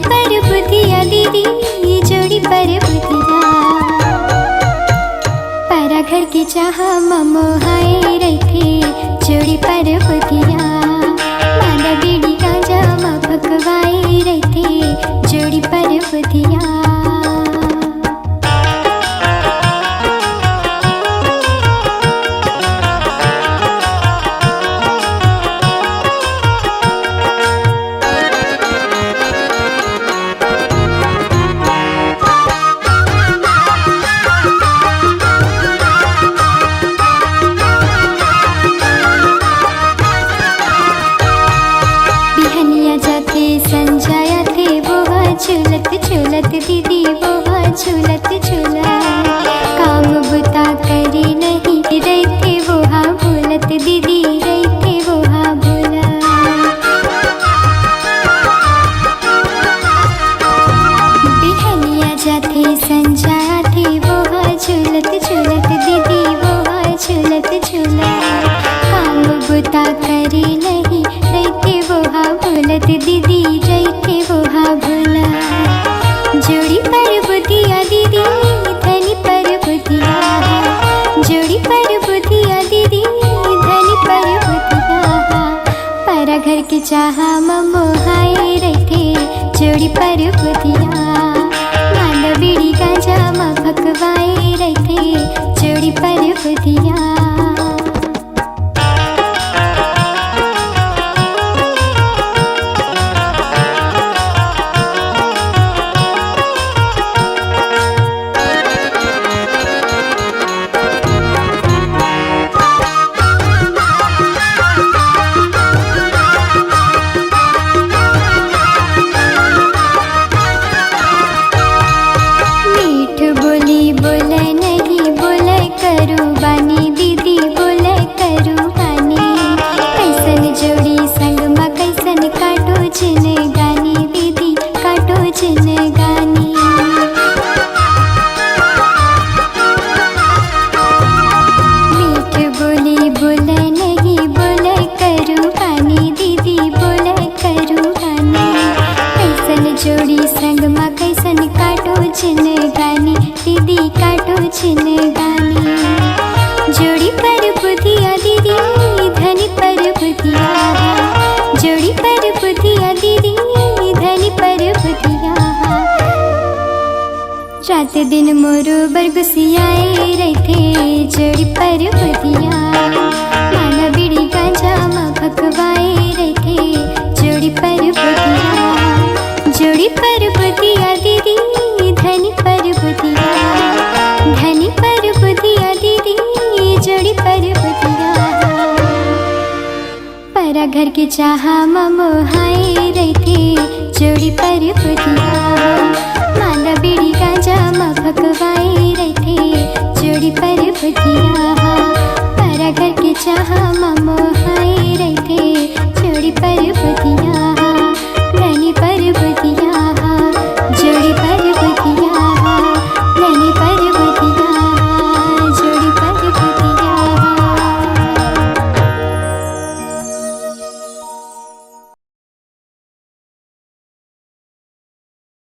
पर बुधिया दीदी जोड़ी पर बुधिया परा घर के चाह मोहाए रखे जोड़ी पर बुधिया माला बीड़ी गांजा माँ भगवाए रखे जोड़ी पर बुधिया संजाया थे वो झूलत झूलत दीदी वो झूलत झूला काम बुता करे नहीं रहे थे वो भूलत दीदी रहे थे वो भूला बिहनिया जाते संजाया थे वो झूलत झूलत दीदी वो झूलत झूला काम बुता करे नहीं रहे थे वो भूलत दीदी रहे वो भूला जोड़ी पर बुधिया दीदी धनी पर बुधिया जोड़ी पर बुधिया दीदी धनी पर बुधिया परा घर के चाह मोहाए रखे जोड़ी पर बुधिया माला बीड़ी गांजा माँ भगवाए रखे जोड़ी पर बुधिया जोड़ी संग माँ कैसन काटो छिन गानी दीदी काटो छिन गानी जोड़ी पर बुधिया दीदी धनी पर बुधिया जोड़ी पर बुधिया दीदी धनी पर बुधिया रात दिन मोरो बरगुसियाए रहे जोड़ी पर बुधिया माला बीड़ी गांजा माँ भगवाए रहे जोड़ी पर बुधिया जोड़ी पर बुधिया दीदी धनी पर बुधिया धनी पर बुधिया दीदी जोड़ी पर बुधिया परा घर के चाह मोहाए रखे जोड़ी पर बुधिया